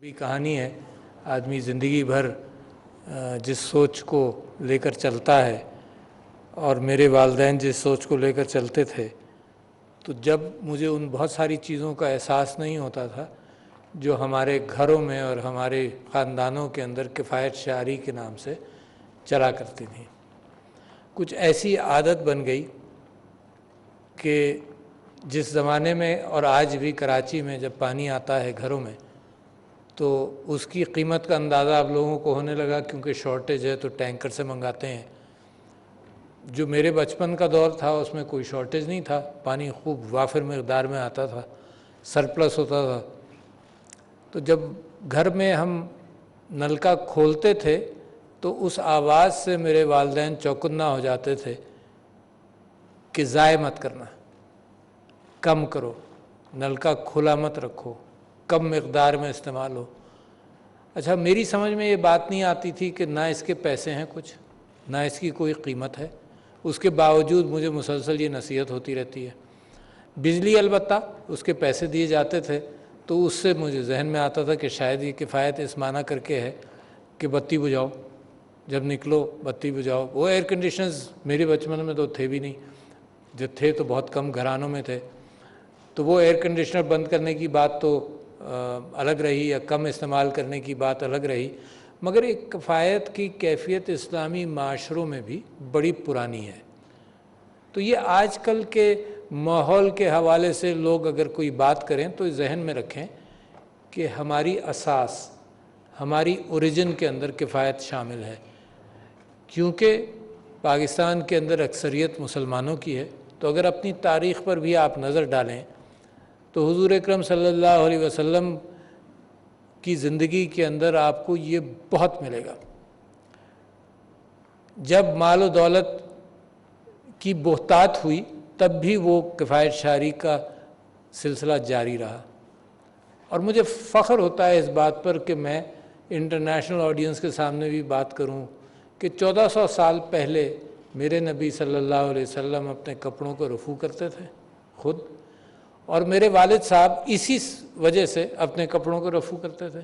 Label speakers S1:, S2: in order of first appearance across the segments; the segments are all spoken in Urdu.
S1: بھی کہانی ہے. آدمی زندگی بھر جس سوچ کو لے کر چلتا ہے، اور میرے والدین جس سوچ کو لے کر چلتے تھے، تو جب مجھے ان بہت ساری چیزوں کا احساس نہیں ہوتا تھا جو ہمارے گھروں میں اور ہمارے خاندانوں کے اندر کفایت شعاری کے نام سے چلا کرتی تھیں، کچھ ایسی عادت بن گئی کہ جس زمانے میں اور آج بھی کراچی میں جب پانی آتا ہے گھروں میں تو اس کی قیمت کا اندازہ آپ لوگوں کو ہونے لگا، کیونکہ شارٹیج ہے تو ٹینکر سے منگاتے ہیں. جو میرے بچپن کا دور تھا اس میں کوئی شارٹیج نہیں تھا، پانی خوب وافر مقدار میں آتا تھا، سرپلس ہوتا تھا. تو جب گھر میں ہم نلکا کھولتے تھے تو اس آواز سے میرے والدین چوکنا ہو جاتے تھے کہ ضائع مت کرنا، کم کرو، نلکا کھلا مت رکھو، کم مقدار میں استعمال ہو. اچھا، میری سمجھ میں یہ بات نہیں آتی تھی کہ نہ اس کے پیسے ہیں کچھ، نہ اس کی کوئی قیمت ہے، اس کے باوجود مجھے مسلسل یہ نصیحت ہوتی رہتی ہے. بجلی البتہ اس کے پیسے دیے جاتے تھے تو اس سے مجھے ذہن میں آتا تھا کہ شاید یہ کفایت اس معنی کر کے ہے کہ بتی بجھاؤ، جب نکلو بتی بجھاؤ. وہ ایئر کنڈیشنرز میرے بچپن میں تو تھے بھی نہیں، جب تھے تو بہت کم گھرانوں میں تھے، تو وہ ایئر کنڈیشنر بند کرنے کی بات تو الگ رہی یا کم استعمال کرنے کی بات الگ رہی. مگر ایک کفایت کی کیفیت اسلامی معاشروں میں بھی بڑی پرانی ہے. تو یہ آج کل کے ماحول کے حوالے سے لوگ اگر کوئی بات کریں تو ذہن میں رکھیں کہ ہماری اساس، ہماری اوریجن کے اندر کفایت شامل ہے. کیونکہ پاکستان کے اندر اکثریت مسلمانوں کی ہے، تو اگر اپنی تاریخ پر بھی آپ نظر ڈالیں تو حضور اکرم صلی اللہ علیہ وسلم کی زندگی کے اندر آپ کو یہ بہت ملے گا. جب مال و دولت کی بہتات ہوئی تب بھی وہ کفایت شعاری کا سلسلہ جاری رہا. اور مجھے فخر ہوتا ہے اس بات پر کہ میں انٹرنیشنل آڈینس کے سامنے بھی بات کروں کہ 1400 سال پہلے میرے نبی صلی اللہ علیہ وسلم اپنے کپڑوں کو رفو کرتے تھے خود، اور میرے والد صاحب اسی وجہ سے اپنے کپڑوں کو رفو کرتے تھے.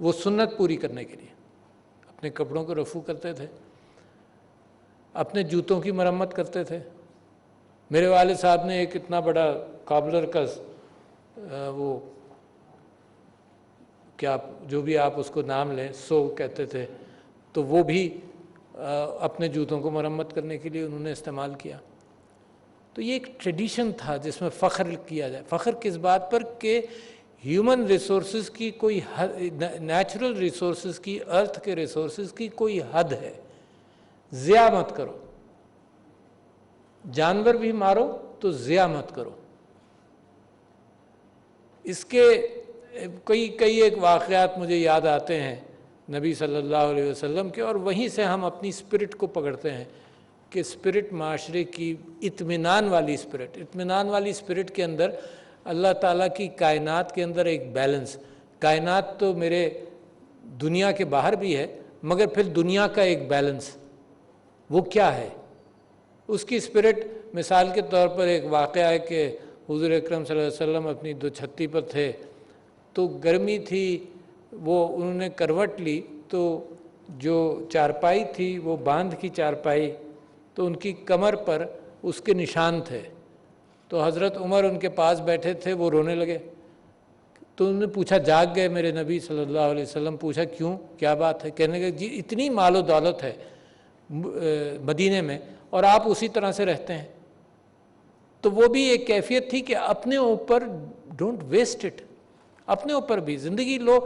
S1: وہ سنت پوری کرنے کے لیے اپنے کپڑوں کو رفو کرتے تھے، اپنے جوتوں کی مرمت کرتے تھے. میرے والد صاحب نے ایک اتنا بڑا کابلر کا وہ کیا جو بھی آپ اس کو نام لیں، سو کہتے تھے، تو وہ بھی اپنے جوتوں کو مرمت کرنے کے لیے انہوں نے استعمال کیا. تو یہ ایک ٹریڈیشن تھا جس میں فخر کیا جائے. فخر کس بات پر کہ ہیومن ریسورسز کی کوئی نیچرل ریسورسز کی، ارتھ کے ریسورسز کی کوئی حد ہے. ضیاع مت کرو، جانور بھی مارو تو ضیاع مت کرو. اس کے کئی ایک واقعات مجھے یاد آتے ہیں نبی صلی اللہ علیہ وسلم کے، اور وہیں سے ہم اپنی اسپرٹ کو پکڑتے ہیں کہ اسپرٹ معاشرے کی اطمینان والی اسپرٹ کے اندر اللہ تعالیٰ کی کائنات کے اندر ایک بیلنس. کائنات تو میرے دنیا کے باہر بھی ہے، مگر پھر دنیا کا ایک بیلنس وہ کیا ہے؟ اس کی اسپرٹ مثال کے طور پر ایک واقعہ ہے کہ حضور اکرم صلی اللہ علیہ وسلم اپنی دوچھتی پر تھے، تو گرمی تھی، وہ انہوں نے کروٹ لی، تو جو چارپائی تھی وہ باندھ کی چارپائی، تو ان کی کمر پر اس کے نشان تھے. تو حضرت عمر ان کے پاس بیٹھے تھے، وہ رونے لگے. تو انہوں نے پوچھا، جاگ گئے میرے نبی صلی اللہ علیہ وسلم؟ پوچھا کیوں، کیا بات ہے؟ کہنے لگے جی اتنی مال و دولت ہے مدینے میں اور آپ اسی طرح سے رہتے ہیں. تو وہ بھی ایک کیفیت تھی کہ اپنے اوپر ڈونٹ ویسٹ اٹ، اپنے اوپر بھی زندگی لو،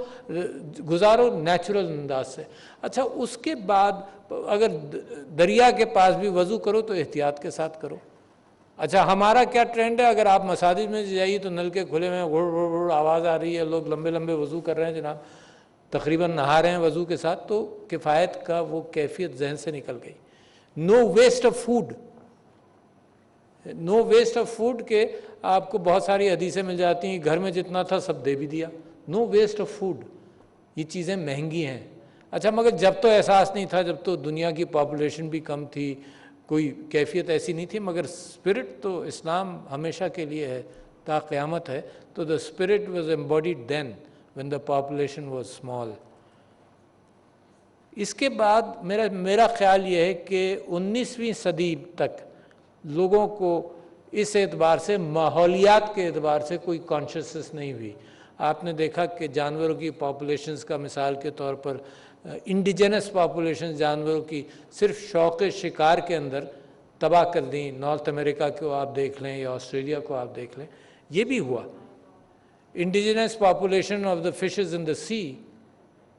S1: گزارو نیچرل انداز سے. اچھا، اس کے بعد اگر دریا کے پاس بھی وضو کرو تو احتیاط کے ساتھ کرو. اچھا، ہمارا کیا ٹرینڈ ہے؟ اگر آپ مساجد میں جائیے تو نل کے کھلے میں گھڑ گھڑ گھڑ آواز آ رہی ہے، لوگ لمبے لمبے وضو کر رہے ہیں جناب، تقریباً نہا رہے ہیں وضو کے ساتھ. تو کفایت کا وہ کیفیت ذہن سے نکل گئی. No waste of food, no waste of food کے آپ کو بہت ساری حدیثیں مل جاتی ہیں، گھر میں جتنا تھا سب دے بھی دیا. نو ویسٹ آف فوڈ. یہ چیزیں مہنگی ہیں. اچھا، مگر جب تو احساس نہیں تھا، جب تو دنیا کی پاپولیشن بھی کم تھی، کوئی کیفیت ایسی نہیں تھی. مگر اسپرٹ تو اسلام ہمیشہ کے لیے ہے، تا قیامت ہے. تو the spirit was embodied then. when the population was small. اس کے بعد میرا خیال یہ ہے کہ 19ویں صدی تک لوگوں کو اس اعتبار سے ماحولیات کے اعتبار سے کوئی کانشیسنس نہیں ہوئی. آپ نے دیکھا کہ جانوروں کی پاپولیشنز کا مثال کے طور پر انڈیجنس پاپولیشن جانوروں کی صرف شوق شکار کے اندر تباہ کر دیں. نارتھ امریکہ کو آپ دیکھ لیں یا آسٹریلیا کو آپ دیکھ لیں, یہ بھی ہوا. Indigenous population of the fishes in the sea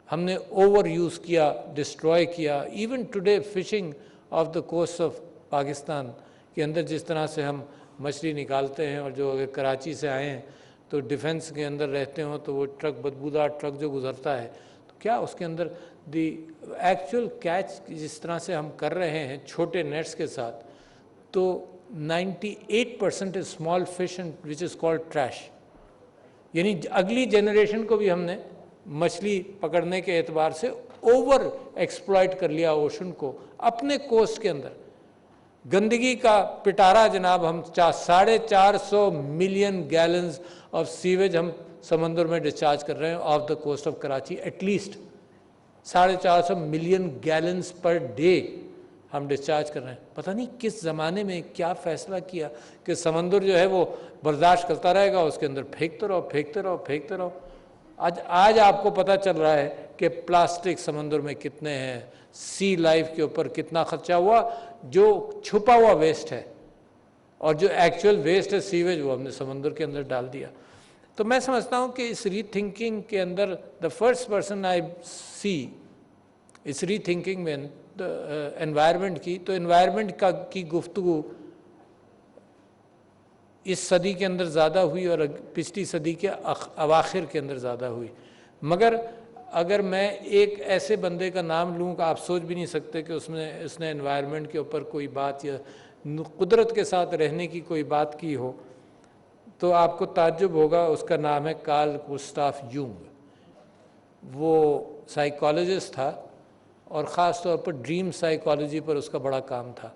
S1: ہم نے اوور یوز کیا, ڈسٹروائے کیا. Even today fishing off the coast of Pakistan کے اندر جس طرح سے ہم مچھلی نکالتے ہیں, اور جو اگر کراچی سے آئے ہیں تو ڈیفنس کے اندر رہتے ہوں تو وہ ٹرک بدبودار ٹرک جو گزرتا ہے تو کیا اس کے اندر دی ایکچوئل کیچ جس طرح سے ہم کر رہے ہیں چھوٹے نیٹس کے ساتھ, تو 98% is small fish and which is called trash. یعنی اگلی جنریشن کو بھی ہم نے مچھلی پکڑنے کے اعتبار سے اوور ایکسپلائٹ کر لیا اوشن کو اپنے کوسٹ کے اندر. گندگی کا پٹارا جناب, ہم 450 ملین گیلنز آف سیویج ہم سمندر میں ڈسچارج کر رہے ہیں off the coast of Karachi. At least 450 million gallons per day ہم ڈسچارج کر رہے ہیں. پتہ نہیں کس زمانے میں کیا فیصلہ کیا کہ سمندر جو ہے وہ برداشت کرتا رہے گا, اس کے اندر پھینکتے رہو پھینکتے رہو پھینکتے رہو. آج آپ کو پتہ چل رہا ہے کہ پلاسٹک سمندر میں کتنے ہیں, سی لائف کے اوپر کتنا خرچہ ہوا. جو چھپا ہوا ویسٹ ہے اور جو ایکچوئل ویسٹ ہے سیویج, وہ ہم نے سمندر کے اندر ڈال دیا. تو میں سمجھتا ہوں کہ اس ری تھنکنگ کے اندر the first person I see اس ری تھنکنگ میں انوائرمنٹ کی, تو انوائرمنٹ کی گفتگو اس صدی کے اندر زیادہ ہوئی اور پچھلی صدی کے اواخر کے اندر زیادہ ہوئی. مگر اگر میں ایک ایسے بندے کا نام لوں کہ آپ سوچ بھی نہیں سکتے کہ اس نے انوائرمنٹ کے اوپر کوئی بات یا قدرت کے ساتھ رہنے کی کوئی بات کی ہو, تو آپ کو تعجب ہوگا. اس کا نام ہے کارل گسٹاف یونگ. وہ سائیکالوجسٹ تھا اور خاص طور پر ڈریم سائیکالوجی پر اس کا بڑا کام تھا.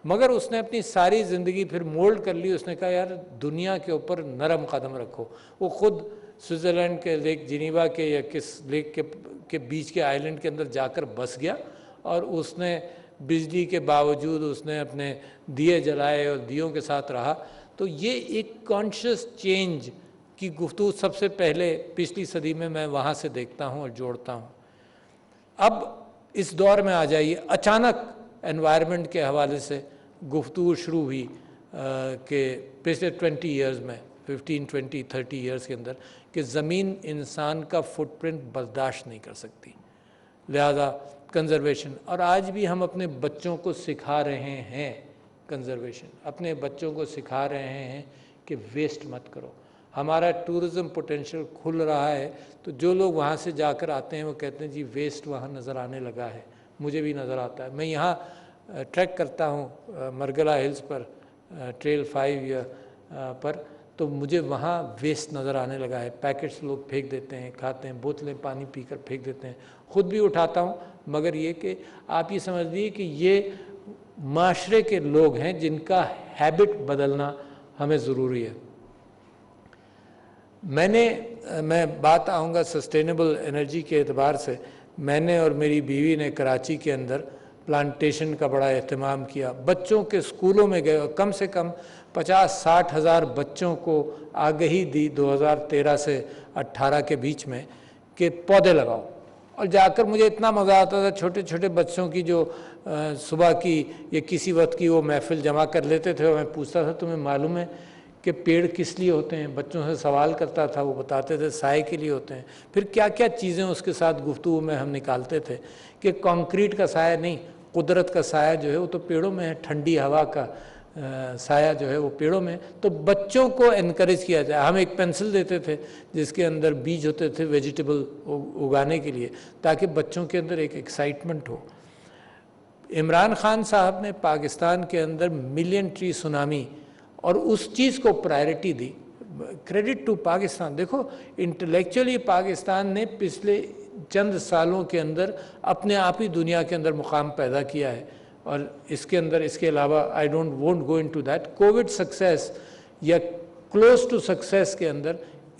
S1: مگر اس نے اپنی ساری زندگی پھر مولڈ کر لی. اس نے کہا یار دنیا کے اوپر نرم قدم رکھو. وہ خود سوئٹزرلینڈ کے لیک جنیوا کے یا کس لیک کے بیچ کے آئی لینڈ کے اندر جا کر بس گیا, اور اس نے بجلی کے باوجود اس نے اپنے دیے جلائے اور دیوں کے ساتھ رہا. تو یہ ایک کانشیس چینج کی گفتگو سب سے پہلے پچھلی صدی میں وہاں سے دیکھتا ہوں اور جوڑتا ہوں. اب اس دور میں آ جائیے, اچانک انوائرمنٹ کے حوالے سے گفتگو شروع ہوئی کہ پچھلے 20 ایئرز میں 15, 20, 30 ایئرز کے اندر کہ زمین انسان کا فٹ پرنٹ برداشت نہیں کر سکتی, لہذا کنزرویشن. اور آج بھی ہم اپنے بچوں کو سکھا رہے ہیں کنزرویشن, اپنے بچوں کو سکھا رہے ہیں کہ ویسٹ مت کرو. ہمارا ٹورزم پوٹینشیل کھل رہا ہے, تو جو لوگ وہاں سے جا کر آتے ہیں وہ کہتے ہیں جی ویسٹ وہاں نظر آنے لگا ہے. مجھے بھی نظر آتا ہے. میں یہاں ٹریک کرتا ہوں مرگلہ ہلز پر, ٹریل 5 پر, تو مجھے وہاں ویسٹ نظر آنے لگا ہے. پیکٹس لوگ پھینک دیتے ہیں, کھاتے ہیں, بوتلیں پانی پی کر پھینک دیتے ہیں. خود بھی اٹھاتا ہوں. مگر یہ کہ آپ یہ سمجھ لیجیے کہ یہ معاشرے کے لوگ ہیں جن کا ہیبٹ بدلنا ہمیں ضروری ہے. میں بات آؤں گا سسٹینیبل انرجی کے اعتبار سے. میں نے اور میری بیوی نے کراچی کے اندر پلانٹیشن کا بڑا اہتمام کیا. بچوں کے اسکولوں میں گئے اور کم سے کم 50-60 ہزار بچوں کو آگہی دی 2013 سے 18 کے بیچ میں کہ پودے لگاؤ. اور جا کر مجھے اتنا مزہ آتا تھا, چھوٹے چھوٹے بچوں کی جو صبح کی یا کسی وقت کی وہ محفل جمع کر لیتے تھے, اور میں پوچھتا تھا تمہیں معلوم ہے کہ پیڑ کس لیے ہوتے ہیں؟ بچوں سے سوال کرتا تھا, وہ بتاتے تھے سائے کے لیے ہوتے ہیں. پھر کیا کیا چیزیں اس کے ساتھ گفتگو میں ہم نکالتے تھے کہ کانکریٹ کا سایہ نہیں, قدرت کا سایہ جو ہے وہ تو پیڑوں میں ہے, ٹھنڈی ہوا کا سایہ جو ہے وہ پیڑوں میں. تو بچوں کو انکریج کیا جائے. ہم ایک پینسل دیتے تھے جس کے اندر بیج ہوتے تھے ویجیٹیبل اگانے کے لیے, تاکہ بچوں کے اندر ایک ایکسائٹمنٹ ہو. عمران خان صاحب نے پاکستان کے اندر ملین ٹری سونامی اور اس چیز کو پرائرٹی دی. Credit to Pakistan. دیکھو انٹلیکچولی پاکستان نے پچھلے چند سالوں کے اندر اپنے آپ ہی دنیا کے اندر مقام پیدا کیا ہے. اور اس کے اندر اس کے علاوہ I don't won't go in to that. Covid success یا کلوز ٹو سکسیس کے اندر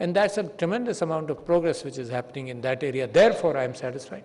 S1: And that's a tremendous amount of progress which is happening in that area. Therefore, I am satisfied.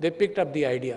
S1: they picked up the idea.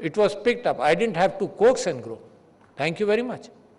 S1: It was picked up. I didn't have to coax and grow. Thank you very much.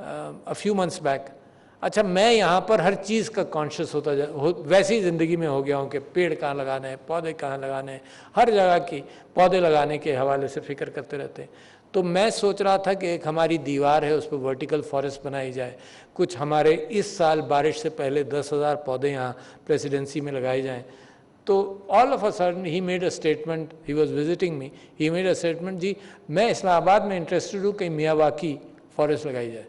S1: a few months back, اچھا میں یہاں پر ہر چیز کا کانشیس ہوتا ویسی ہی زندگی میں ہو گیا ہوں کہ پیڑ کہاں لگانے ہیں، پودے کہاں لگانے ہیں، ہر جگہ کی پودے لگانے کے حوالے سے فکر کرتے رہتے ہیں۔ تو میں سوچ رہا تھا کہ ایک ہماری دیوار ہے، اس پہ ورٹیکل فارسٹ بنائی جائے، کچھ ہمارے اس سال بارش سے پہلے 10,000 پودے یہاں پریسیڈنسی میں لگائے جائیں۔ تو all of a sudden he made a statement, he was visiting me, he made a statement, جی میں اسلام آباد میں انٹرسٹڈ ہوں کہ میاواکی فارسٹ لگائی جائے۔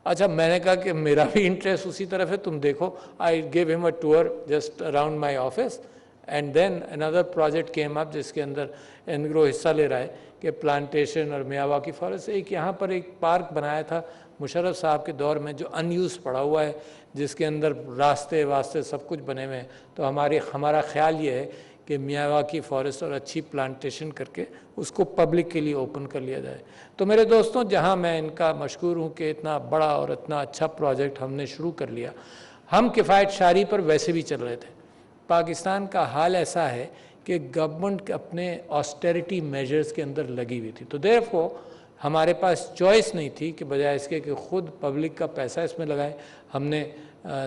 S1: اچھا میں نے کہا کہ میرا بھی انٹرسٹ اسی طرف ہے، تم دیکھو۔ I gave him a tour just around my office, and then اندر پروجیکٹ کیم اپ جس کے اندر انگرو حصہ لے رہا ہے کہ پلانٹیشن اور میاواکی فارسٹ۔ ایک یہاں پر ایک پارک بنایا تھا مشرف صاحب کے دور میں جو ان یوز پڑا ہوا ہے، جس کے اندر راستے واسطے سب کچھ بنے ہوئے ہیں۔ تو ہمارا خیال یہ ہے کہ میاواکی فارسٹ اور اچھی پلانٹیشن کر کے اس کو پبلک کے لیے اوپن کر لیا جائے۔ تو میرے دوستوں، جہاں میں ان کا مشکور ہوں کہ اتنا بڑا اور اتنا اچھا پروجیکٹ ہم نے شروع کر لیا، ہم کفایت شاری پر ویسے بھی چل رہے تھے۔ پاکستان کا حال ایسا ہے کہ گورنمنٹ اپنے آسٹیریٹی میجرز کے اندر لگی ہوئی تھی، تو دیرفور ہمارے پاس چوائس نہیں تھی کہ بجائے اس کے کہ خود پبلک کا پیسہ اس میں لگائیں، ہم نے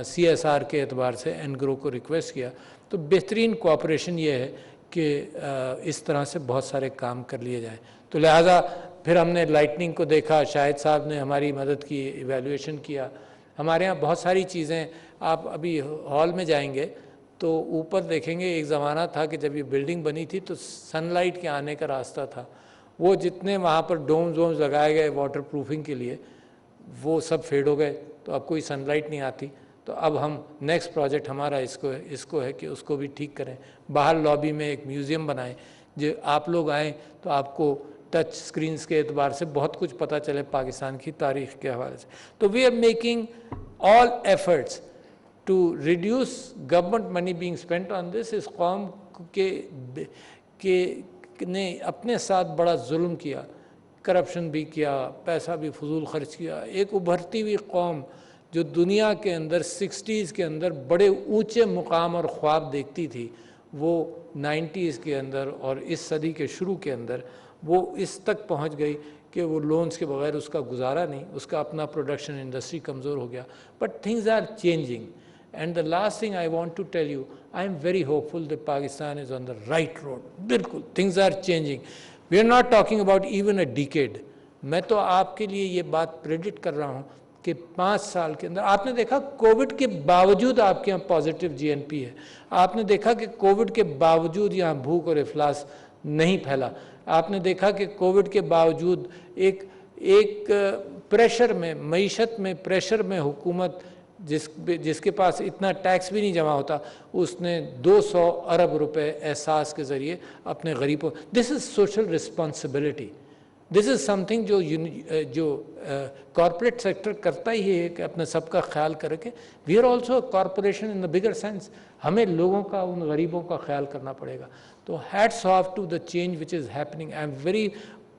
S1: سی ایس آر کے اعتبار سے انگرو کو ریکویسٹ کیا۔ تو بہترین کوآپریشن یہ ہے کہ اس طرح سے بہت سارے کام کر لیے جائیں۔ تو لہٰذا پھر ہم نے لائٹننگ کو دیکھا، شاہد صاحب نے ہماری مدد کی، ایویلویشن کیا۔ ہمارے ہاں بہت ساری چیزیں، آپ ابھی ہال میں جائیں گے تو اوپر دیکھیں گے، ایک زمانہ تھا کہ جب یہ بلڈنگ بنی تھی تو سن لائٹ کے آنے کا راستہ تھا، وہ جتنے وہاں پر ڈومز وومز لگائے گئے واٹر پروفنگ کے لیے وہ سب فیڈ ہو گئے، تو اب کوئی سن لائٹ نہیں آتی۔ تو اب ہم نیکسٹ پروجیکٹ ہمارا اس کو ہے کہ اس کو بھی ٹھیک کریں۔ باہر لابی میں ایک میوزیم بنائیں، جو آپ لوگ آئیں تو آپ کو ٹچ سکرینز کے اعتبار سے بہت کچھ پتہ چلے پاکستان کی تاریخ کے حوالے سے۔ تو we are making all efforts to reduce government money being spent on this. اس قوم کے نے اپنے ساتھ بڑا ظلم کیا، کرپشن بھی کیا، پیسہ بھی فضول خرچ کیا۔ ایک ابھرتی ہوئی قوم جو دنیا کے اندر 60s کے اندر بڑے اونچے مقام اور خواب دیکھتی تھی، وہ 90s کے اندر اور اس صدی کے شروع کے اندر وہ اس تک پہنچ گئی کہ وہ لونز کے بغیر اس کا گزارا نہیں، اس کا اپنا پروڈکشن انڈسٹری کمزور ہو گیا۔ But things are changing, and the last thing I want to tell you, I am very hopeful that Pakistan is on the right road. بالکل things are changing, we are not talking about even a decade. میں تو آپ کے لیے یہ بات پریڈکٹ کر رہا ہوں کہ 5 سال کے اندر، آپ نے دیکھا کووڈ کے باوجود آپ کے یہاں پازیٹیو جی این پی ہے، آپ نے دیکھا کہ کووڈ کے باوجود یہاں بھوک اور افلاس نہیں پھیلا، آپ نے دیکھا کہ کووڈ کے باوجود ایک پریشر میں، معیشت میں پریشر میں حکومت جس کے پاس اتنا ٹیکس بھی نہیں جمع ہوتا، اس نے 200 ارب روپے احساس کے ذریعے اپنے غریبوں، this is social responsibility, this is something جو کارپوریٹ سیکٹر کرتا ہی ہے کہ اپنے سب کا خیال کرے کہ we are also a corporation in the bigger sense, ہمیں لوگوں کا، ان غریبوں کا خیال کرنا پڑے گا۔ تو hats off to the change which is happening. I am very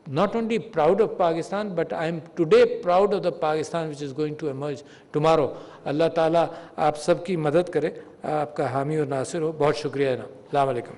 S1: not only proud of Pakistan, but I am today proud of the Pakistan which is going to emerge tomorrow. اللہ تعالیٰ آپ سب کی مدد کرے، آپ کا حامی اور ناصر ہو۔ بہت شکریہ جناب، السلام علیکم۔